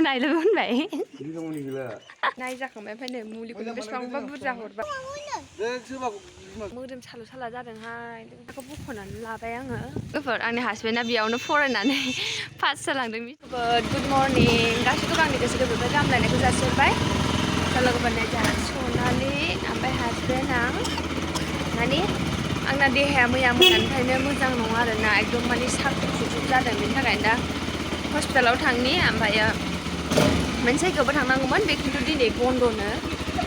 नायलाय होनबाय नाय जाखांबाय ओमफ्राय नै मुलिखौनो बेसेबांबा बुरजा हरबाय मोदोम सालु साला जादोंहाय बेखौ बख'नानै लाबाय आङो लोगोफोर आंनि हासबेन्डआ बेयावनो फरायनानै पास जालांदों गुड मर्निं गासैखौबो आंनि गोसो गोरबोनिफ्राय गाहामलायनायखौ जासिहरबाय लोगोफोरनो जोंहा सनालि ओमफ्राय हासबेन्ड आं माने आंना देहाया मैया मोनानिफ्रायनो मोजां नङा आरोना एकदम माने साख्रुब सुख्रुब जादों बेनि थाखायनो दा हस्पिटालाव थांनि ओमफ्रायो मोनसे जायगायावबो थांनांगौमोन बे खिन्थु दिनै बन्द'नो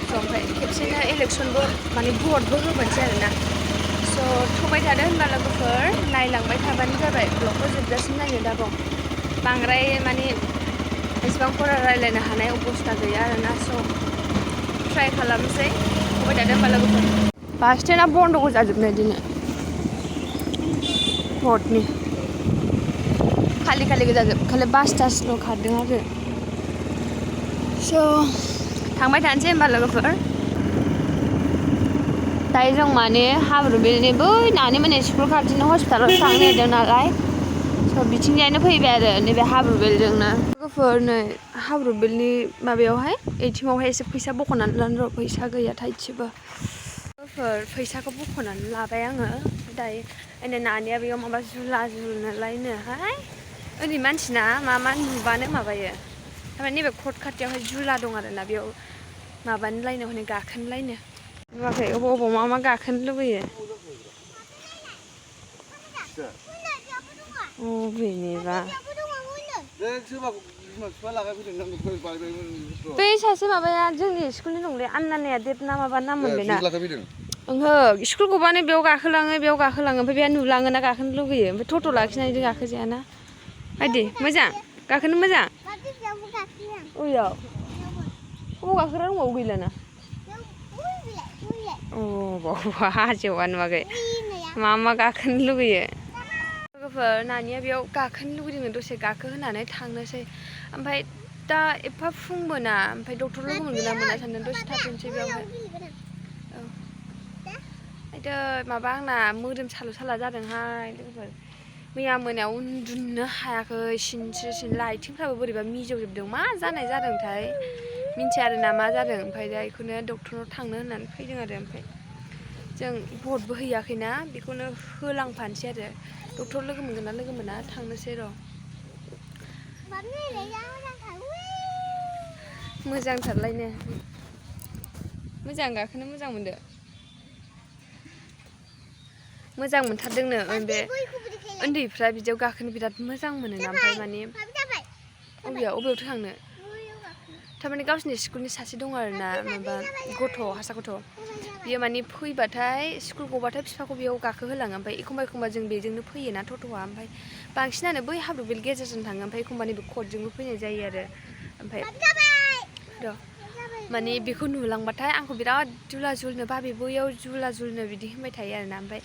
स' ओमफ्राय खेबसेनो इलेक्सनबो माने भटबो होबोनोसै आरोना स' थबाय थादो होनबा लोगोफोर नायलांबाय थाबानो जाबाय ब्लगखौ जोबजासिम नायनो दाबाव बांद्राय माने एसेबां खरा रायज्लायनो हानाय अबस्था गैया आरोना स' ट्राइ खालामसै थबाय थादो होनबा लोगोफोर बास स्टेन्डआ बन्द'खौ जाजोबनाय दिनै भटनि खालि गोजाजोब खालि बासटासल' खारदों आरो स' थांबाय थानोसै होनबा लोगोफोर दायो जों माने हाब्रुबिलनि बै नानि माने स्कुल खाथिनि हस्पिटालाव थांनो नागिरदों नालाय स' बिथिंजायनो फैबाय आरो नैबे हाब्रुबिलजोंनो लोगोफोर नै हाब्रुबिलनि माबायावहाय एटिएमआवहाय एसे फैसा बख'नानै लानो र' फैसा गैया थाइसेबो लोगोफोर फैसाखौ बख'नानै लाबाय आङो दायो ओरै नानिया बेयाव माबा जुलायनोहाय ओरै मानसिना मा नुबानो माबायो थारमाने नैबे कर्ट खाथियावहाय जुला दं आरोना बेयाव माबानो लायनो हनै गाखोनो लायनो नुवाखै अबाव मा गाखोनो लुबैयो बेनिबा बै सासे माबाया जोंनि स्कुलनि नंलै आन्नानाया देब ना माबा नाम मोनबायना ओहो स्कुल गबानो बेयाव गाखोलाङो ओमफ्राय बेहा नुलाङोना गाखोनो लुगैयो ओमफ्राय टट' लाखिनानै गाखोजायाना बायदि मोजां गाखोनो मोजां ओइयाव अबाव गाखोग्रा दंबावो गैलाना बावबा हाजोआव नुवाखै मा गाखोनो लुगैयो लोगोफोर नानिया बेयाव गाखोनो लुगैदोंनो दसे गाखो होनानै थांनोसै ओमफ्राय दा एफा फुंबोना ओमफ्राय डक्टर लोगो मोनगोन ना मोना सानदों दसे थाथ'नोसै बेयावहाय औ माबा आंना मोदोम सालु साला जादोंहाय लोगोफोर मैया मोनायाव उन्दुनो हायाखै सिनस्रि आथिंफ्राबो बोरैबा मिजौजोबदों मा जानाय जादोंथाय मिन्थिया आरोना मा जादों ओमफ्राय दा बेखौनो डक्टरनाव थांनो होननानै फैदों आरो ओमफ्राय जों भटबो हैयाखैना बेखौनो होलांफानोसै आरो डक्टर लोगो मोनगोन ना लोगो मोना थांनोसै र' मोजांथारलायनो मोजां गाखोनो मोजां मोनदो मोजां मोनथारदोंनो बे उन्दैफ्रा बिदियाव गाखोनो बिराद मोजां मोनोना ओमफ्राय माने अबेयावथो थांनो थारमाने गावसिनि स्कुलनि सासे दङ आरोना माबा हारसा गथ' बियो माने फैबाथाय स्कुल गबाथाय बिफाखौ बेयाव गाखोहोलाङो ओमफ्राय एखमबा जों बेजोंनो फैयोना टट'आ ओमफ्राय बांसिनानो बै हाब्रुबिल गेजेरजों थाङो ओमफ्राय एखमबा नैबे कर्टजोंबो फैनाय जायो आरो ओमफ्राय माने बेखौ नुलांबाथाय आंखौ बिराद जुला जुलनो बाबे बैयाव जुला जुलनो बिदि होनबाय थायो आरोना ओमफ्राय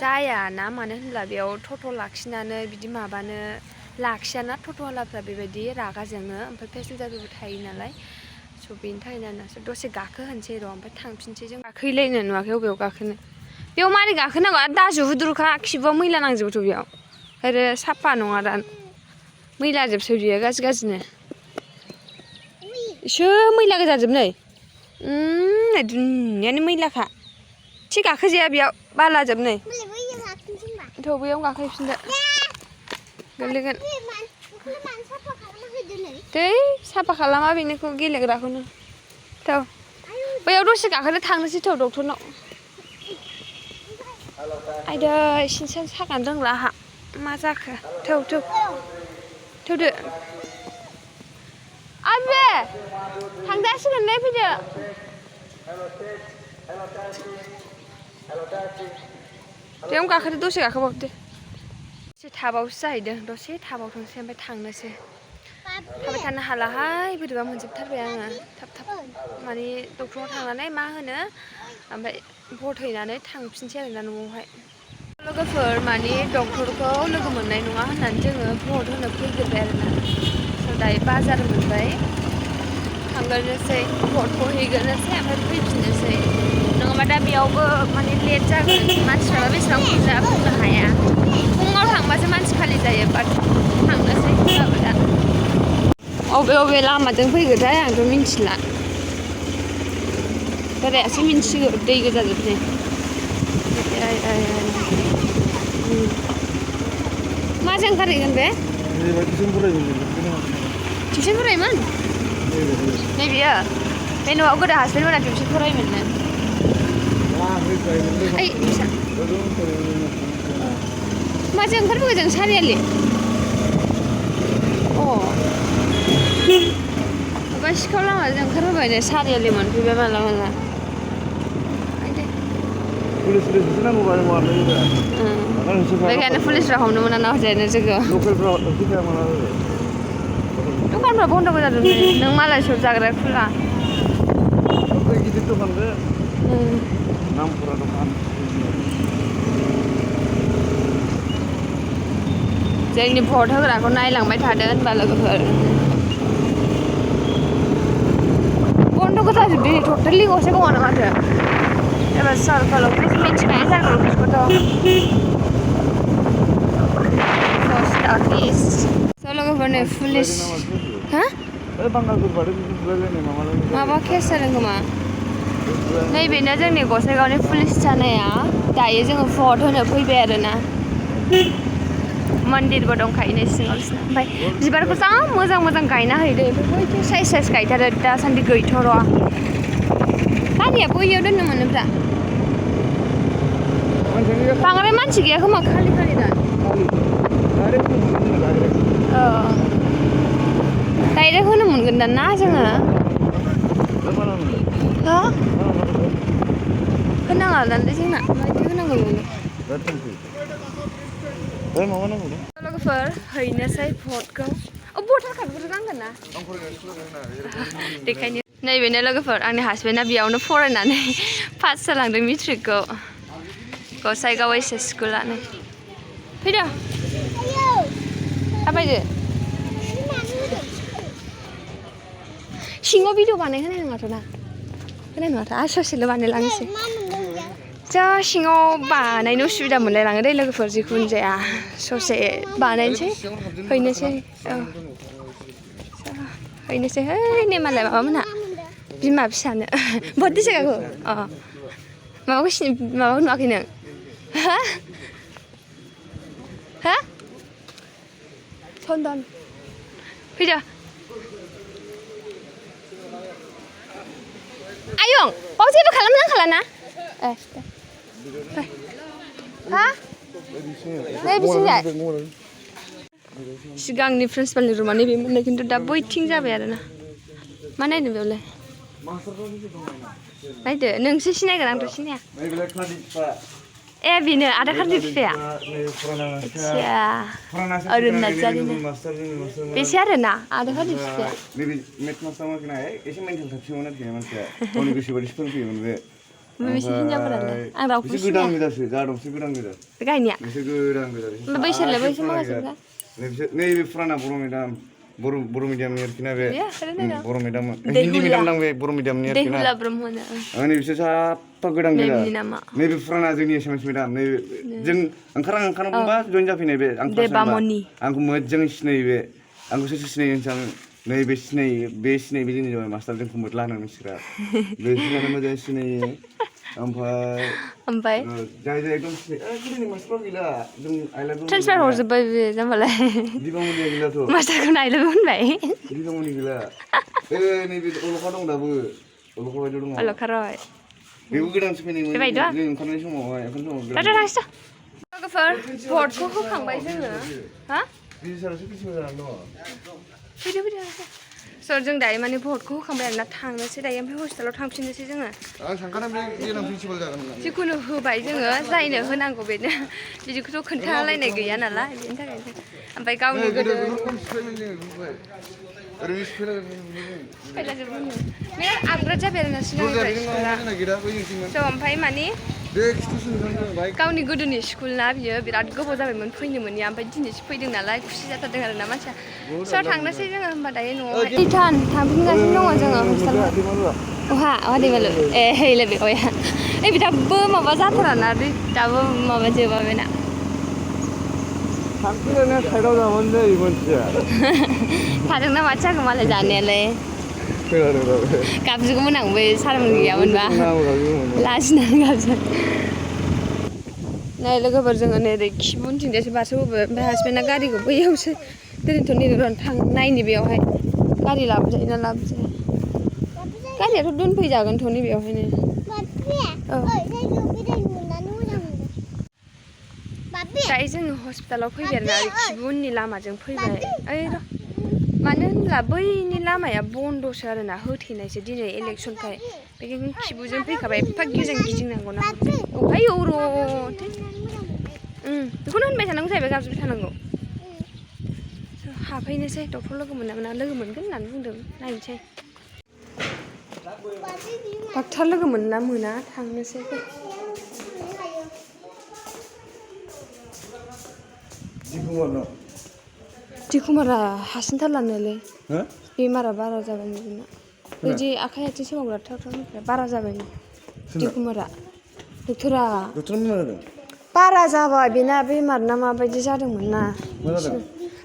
जायाना मानो होनब्ला बेयाव टट' लाखिनानै बिदि माबानो लाखियाना टट'वालाफ्रा बेबायदि रागा जोङो ओमफ्राय पेसेन्जारफोरबो थायो नालाय स' बेनि थाखायनो आरोना दसे गाखोहोनोसै र' ओमफ्राय थांफिनसै जों गाखोहैलायनो नुवाखै अबेयाव गाखोनो बेयाव मारै गाखोनांगौ आरो दाजु हुद्रुखा खिबुआ मैला नांजोबोथ' बेयाव आरो साफा नङा दा मैला जोबसै बियो गाज्रिनो इसो मैला गोजाजोब नै दुनियानो मैलाखा थि गाखोजाया बेयाव बालाजोब नै थ' बैयाव गाखोहैफिनदो गोलैगोन दै साफा खालामा बेनिखौ गेलेग्राखौनो थ' बैयाव दसे गाखोनो थांनोसै थ' डक्टरनाव आयदै सिनस्रियानो सागानो रोंला आंहा मा जाखो थौदो आबे थांजासिगोनलै फैदो बेयावनो गाखोदो दसे गाखोबावदो दसे थाबावसो जाहैदों दसे थाबावथोंसै ओमफ्राय थांनोसै थाबाय थानो हालाहाय बोरैबा मोनजोबथारबाय आङो थाब माने डक्टराव थांनानै मा होनो ओमफ्राय भट हैनानै थांफिनसै आरोना न'आवहाय लोगोफोर माने डक्टरखौ लोगो मोननाय नङा होननानै जोङो भट होनो फैग्रोबाय आरोना स' दायो बाजार मोनबाय थांग्रोनोसै भटखौ हैग्रोनोसै ओमफ्राय फैफिननोसै नङाबा दा बेयावबो माने लेट जागोन मानसिफ्राबो बेसेबां बुरजा बुंनो हाया फुङाव थांबासो मानसि खालि जायो बाट थांनोसै होनबाबो दा अबे लामाजों फैगोनथाय आंथ' मिन्थिला बोरायासो मिन्थिगौ दै गोजाजोबसै माजों ओंखारहैगोन बे टिउसन फरायोमोन नैबेयो बे न'आव गोदो हासबेन्ड मोना टिउसन फरायोमोननो ओइ माजों ओंखारबोगोन जों सारियालि माबा सिखाव लामाजों ओंखारबोबाय नै सारियालि मोनफैबाय माला बेखायनो पुलिसफ्रा हमनो मोना ना हजायनो जोङो दखानफ्रा बन्द' जादों नों मालाय सब जाग्रा खुला जोंनि भट होग्राखौ नायलांबाय थादो होनबा लोगोफोर बन्द' जाजोबदों टटेलि गसाइगावआनो माथो एबार सार्कोल अफिस मिन्थिखायो सार्कोल अफिसखौथ' पस्ट अफिस स' लोगोफोर नै पुलिस हा माबा केस जादों खोमा नैबेनो जोंनि गसाइगावनि पुलिस थानाया दायो जोङो भट होनो फैबाय आरोना मन्दिरबो दंखायो नै सिङावसो ओमफ्राय बिबारखौ जा मोजां गायना होयो दै बेफोरखौ साइज गायथारो दासान्दि गैथ'र' गारिया बैयाव दोननो मोनोब्रा बांद्राय मानसि गैया खोमा खालि दा डाइरेक्ट होनो मोनगोन दा ना जोङो हो होनाङा दानलै जोंना माबायदि होनांगौ लोगोफोर हैनोसै भटखौ भटार कार्डखौथ' नांगोन ना देखायनो नैबेनो लोगोफोर आंनि हासबेन्डआ बेयावनो फरायनानै पास जालांदों मेट्रिकखौ गसाइगाव एस एस स्कुलानो फैदो थाबायदो सिङाव भिडिअ बानायहोनाय नङाथ' ना होनाय नङाथ' आरो ससेल' बानायलांनोसै जा सिङाव बानायनो उसुबिदा मोनलायलाङो दै लोगोफोर जिखुनु जाया ससे बानायनोसै हैनोसै हैनोसै नै मालाय माबामोनहा बिमा फिसानो भट दिसे गाखो माबाखौ नुवाखै नों हा सन्दन फैदो आयं बाव जेबो खालामनांखाला ना हा नै बिसिनिजाय सिगांनि प्रिन्सिपालनि रुमा नैबे मोननाय खिन्थु दा बैथिं जाबाय आरोना मा नायनो बेयावलाय नायदो नोंसो सिनायगोन आंथ' सिनाया ए बेनो आदा खारनि बिफाया अरुण नार्जारिनो बेसे आरोना आदा खारनि बिफाया बेसे हिनजावफोरालाय आं रावखौबो सिनाया बे गायनाया ओमफ्राय बैसोरलाय बैसो माखासेफ्रा नैबे फुराना बर' मेदाम बर' मिडियामनि आरोखि ना बे बर' मिडियाम हिन्दी मिडियाम दां बे बर' मिडियामनि आरोखि ना नै बिसोर साफा गोदान नैबे फुराना जोंनि एसामिस मिडियाम नै जों ओंखारबा जइन जाफैनाय बे आंखौ मोजां सिनायो बे आंखौ सोर सिनायो होनसां नैबे सिनायो बे जोंनि जाबाय मास्टार जोंखौ मोदला होननानै मिथिग्रा बे सिनायनो मोजां सिनायो ओमफ्राय जाय एकदम सिनाय मास्टार गैला जों आइलाबो ट्रेन्सफार हरजोब्बाय बे जाम्बालाय दिबामनिया गैलाथ' मास्टारखौनो आइलाबो होनबाय दिबामनि गैला नैबे अलखा दं दाबो अलखा बायद' दङ अलखा रय बेबो गोदानसो फैनायमोन जों ओंखारनाय समावहाय लोगोफोर भटखौ होखांबाय जोङो हा फैदो स' जों दायो माने भटखौ होखांबाय आरोना थांनोसै दायो ओमफ्राय हस्टेलाव थांफिननोसै जोङो जिखुनु होबाय जोङो जायनो होनांगौ बेनो बिदिखौथ' खोन्थालायनाय गैया नालाय बेनि थाखायनो ओमफ्राय गावनि गोदो बिराद आपग्रेड जाबाय आरोना सिगांनिफ्राय स' ओमफ्राय माने गावनि गोदोनि स्कुल ना बियो बिराद गोबाव जाबायमोन फैनो मोनिया ओमफ्राय दिनैसो फैदों नालाय खुसि जाथारदों आरोना मानसिया स' थांनोसै जोङो होमबा दायो न'आवहाय थांफिनगासिनो दङ जोङो हस्टेलाव अहा दैबालु ए हैलाय बे अया ओइ दाबो माबा जाथाराना दाबो माबा जोबाबैना थांफैनानै साइडआव जामोन दै मोनथिया थादोंना माथो जाखो मालाय जानायालाय खोनादों गाबजोगौमोन आं बै सारमोन गैयामोनबा लाजिनानै गाबजों नै लोगोफोर जोङो नै ओरै खिबु उनथिंजायसो बारस'बोबाय ओमफ्राय हासबेन्डआ गारिखौ बैयावसो दोनथ' नेदों थां नायनि बेयावहाय गारि लाबोजायो ना लाबोजाया गारियाथ' दोनफैजागोनथ' नैबेयावहायनो औ दायो जोङो हस्पिटालाव फैबाय आरोना खिबु उननि लामाजों फैबाय ओइ र' मानो होनब्ला बैनि लामाया बन्द'सो आरोना होथेनायसो दिनै इलेक्सनखाय बेखायनो खिबुजों फैखाबाय एफा गोजान गिदिंनांगौ ना आयौ र' बेखौनो होनबाय थानांगौ जाहैबाय गाबज्रिबाय थानांगौ हाबहैनोसै डक्टर लोगो मोना मोना लोगो मोनगोन होननानै बुंदों नायनोसै डाक्टार लोगो मोनना मोना थांनोसै दिखुमारा हासिनथारलानोलै बेमारा बारा जाबाय बिना बिदि आखाइ आथिं सोमावग्रा थाव बारा जाबाय दिखुमारा डक्टरा बारा जाबाय बेना बेमार ना माबायदि जादोंमोन ना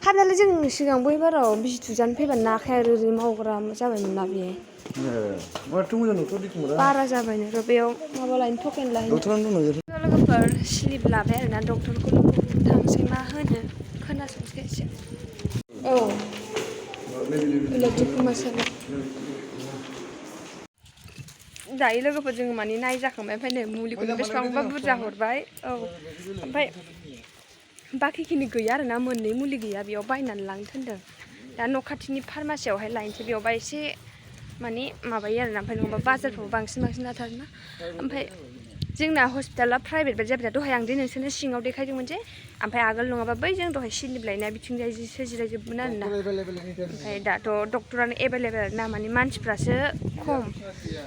हाबनायालाय जों सिगां बै बाराव बिजि थुजानो फैबानो आखाइ ओरै मावग्रा जाबायमोन ना बेयो बारा जाबायनो र' बेयाव माबा लायनो टकेन लायनो लोगोफोर स्लिप लाबाय आरोना डक्टरखौ थांसै मा होनो खोनासंसै एसे औ दायो लोगोफोर जोङो माने नायजाखांबाय ओमफ्राय नै मुलिखौनो बेसेबांबा बुरजा हरबाय औ ओमफ्राय बाखिखिनि गैया आरोना मोननै मुलि गैया बेयाव बायनानै लांनो थिनदों दा न' खाथिनि फार्मासियावहाय लायनोसै बेयावबा एसे माने माबायो आरोना ओमफ्राय नङाबा बाजारफ्राव बांसिन लाथारोना ओमफ्राय जोंना हस्पिटाला प्राइभेट बायदि जाबाय दहाय आं दि नोंसोरनो सिङाव देखायदोंमोन जे ओमफ्राय आगोल नङाबा बै जों दहाय सिलिप लायनाया बिथिंजायसो जिरायजोबमोन आरोना ओमफ्राय दाथ' डक्टरानो एभेलेबेल ना माने मानसिफ्रासो खम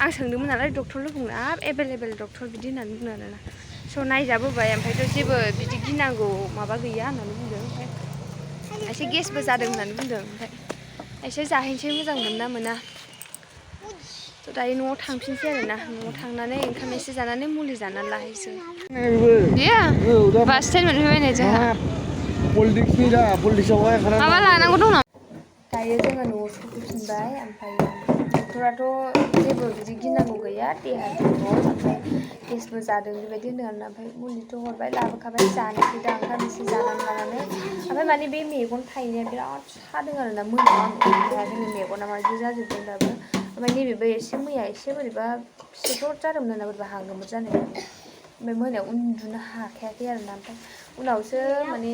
आं सोंदोंमोन नालाय डक्टर लोगोमोन हाब एभेलेबेल डक्टर बिदि होननानै बुंदों आरोना स' नायजाबोबाय ओमफ्रायथ' जेबो बिदि गिनांगौ माबा गैया होननानै बुंदों ओमफ्राय एसे गेसबो जादों होननानै बुंदों ओमफ्राय एसे जाहैनोसै मोजां मोनना मोना थ' दायो न'आव थांफिनसै आरोना न'आव थांनानै ओंखाम एसे जानानै मुलि जानानै लाहैसै बास स्टेन्ड मोनफैबाय नै जोंहा माबा लानांगौ दं दायो जोङो न'आव सफैफिनबाय ओमफ्राय डक्टराथ' जेबो बिदि गिनांगौ गैया देहा दङ ओमफ्राय गेसबो जादों बेबायदि होनदों आरोना ओमफ्राय मुलिथ' हरबाय लाबोखाबाय जानोसै दा ओंखाम एसे जानानै लानानै ओमफ्राय माने बे मेगन थाइनाया बिराद सादों आरोना मोनायाव आं उन्दुनो हायाखै मेगना माबायदि जाजोबदों दाबो ओमफ्राय नैबेबो एसे मैया एसे बोरैबा फिथर जादोंमोन आरोना बोरैबा हांगोमोर जानाय ओमफ्राय मोनायाव उन्दुनो हाखायाखै आरोना ओमफ्राय उनावसो माने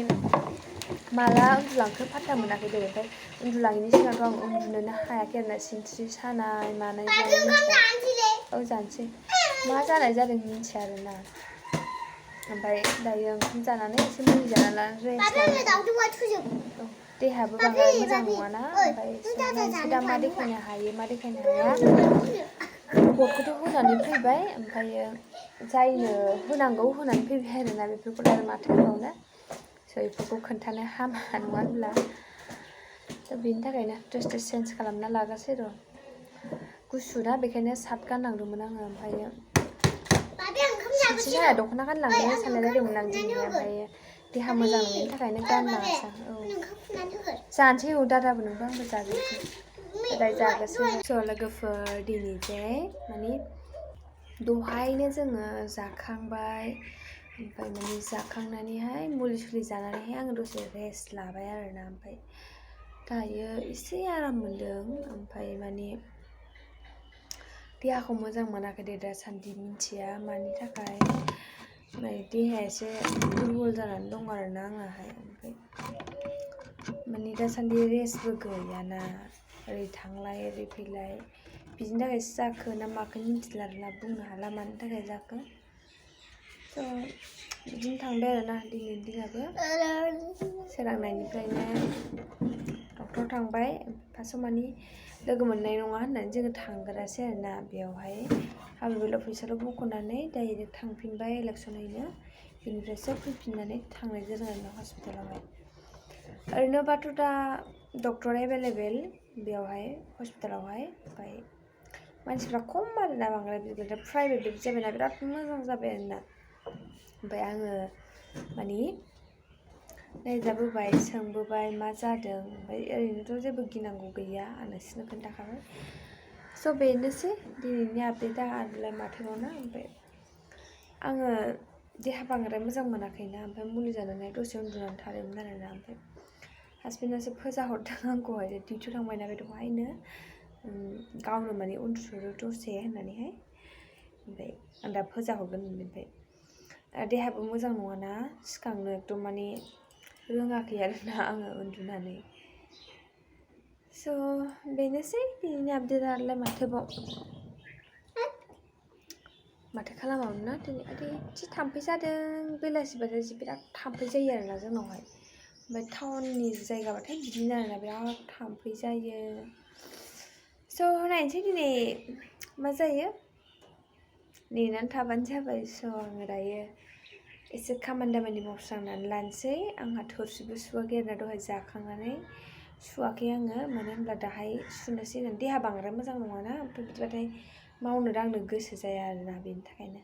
माला उन्दुलांखो फात्ता मोनाखै दे ओमफ्राय उन्दुलाङिनि सिगांथ' आं उन्दुनोनो हायाखै आरोना सिनस्रि सानाय मानायजों औ जानोसै मा जानाय जादों मिन्थिया आरोना ओमफ्राय दायो ओंखाम जानानै एसे मुलि जाना रेस्ट लानोसै देहायाबो बांद्राय मोजां नङाना ओमफ्राय दा मा देखायनो हायो मा देखायनो हाया रिपर्टखौथ' होनानै फैबाय ओमफ्रायो जायनो होनांगौ होनानै फैबाय आरोना बेफोरखौ आरो माथो होनबावनो स' बेफोरखौ खोन्थानो हामा नङा होनब्ला दा बेनि थाखायनो ड्रेसखौ चेन्ज खालामना लागासै र' गुसु ना बेखायनो सार्ट गानलांदोंमोन आङो ओमफ्रायो सानसे जाया दख'ना गानलांनो साननाय जादोंमोन आं दिनै ओमफ्रायो देहा मोजां नङिनि थाखायनो गानलाङासै आं औ जानोसै औ दादाबो नोंबो आंबो जाजोबसै दाय जागोसै स' लोगोफोर दिनै जे माने दहायनो जोङो जाखांबाय ओमफ्राय माने जाखांनानैहाय मुलि सुलि जानानैहाय आङो दसे रेस्ट लाबाय आरोना ओमफ्राय दायो एसे आराम मोनदों ओमफ्राय माने देहाखौ मोजां मोनाखै दे दासान्दि मिन्थिया मानि थाखाय माने देहाया एसे दुरबल जानानै दं आरोना आंनाहाय ओमफ्राय माने दासान्दि रेस्टबो गैयाना ओरै थांलाय ओरै फैलाय बिदिनि थाखायसो जाखो ना माखो मिन्थिला आरोना बुंनो हाला मानि थाखाय जाखो स' बिदिनो थांबाय आरोना दिनैनि दिनाबो सोरांनायनिफ्रायनो डक्टराव थांबाय फार्स्टआव माने लोगो मोननाय नङा होननानै जोङो थांग्रोआसै आरोना बेयावहाय हाबाबिल फैसाल' बख'नानै डाइरेक्ट थांफिनबाय इलेक्सन हैनो बेनिफ्रायसो फैफिननानै थांनाय जादों आरोना हस्पिटालावहाय ओरैनोबाथ' दा डक्टर एभेलेबेल बेयावहाय हस्पिटालावहाय ओमफ्राय मानसिफ्रा खम आरोना बांद्राय बिदिनो प्राइभेट बायदि जाबायना बिराद मोजां जाबाय आरोना ओमफ्राय आङो माने नायजाबोबाय सोंबोबाय मा जादों ओमफ्राय ओरैनोथ' जेबो गिनांगौ गैया आं नोंसोरनो खोन्थाखाबाय स' बेनोसै दिनैनि आपडेटआ आरोलाय माथोबावनो ओमफ्राय आङो देहा बांद्राय मोजां मोनाखैना ओमफ्राय मुलि जानानै दसे उन्दुनानै थादोंमोन आरोना ओमफ्राय हासबेन्डआसो फोजा हरदों आंखौहाय डिउटियाव थांबायना बे दहायनो गावनो माने उन्दुथ'दो दसे होननानैहाय ओमफ्राय आं दा फोजा हरगोन ओमफ्राय देहाबो मोजां नङाना सिखांनो एकदम माने रोङाखै आरोना आङो उन्दुनानै स' बेनोसै दिनैनि आपडेटआलाय माथोबाव माथो खालामामोन ना दिनै ओरैबायदि थाम्फै जादों बेलासिबाथाय बिराद थाम्फै जायो आरोना जोंनावहाय ओमफ्राय टाउननि जायगाबाथाय बिदिनो आरोना बिराद थाम्फै जायो स' नायनोसै दिनै मा जायो नेनानै थाबानो जाबाय स' आङो दायो एसे खामानि दामानि मावस्रांनानै लानोसै आंहा थोरसिबो सुवाखै आरोना दहाय जाखांनानै सुवाखै आङो मानो होनब्ला दाहाय सुनोसै देहा बांद्राय मोजां नङाना ओमफ्राय बिदिबाथाय मावनो दांनो गोसो जाया आरोना बेनि थाखायनो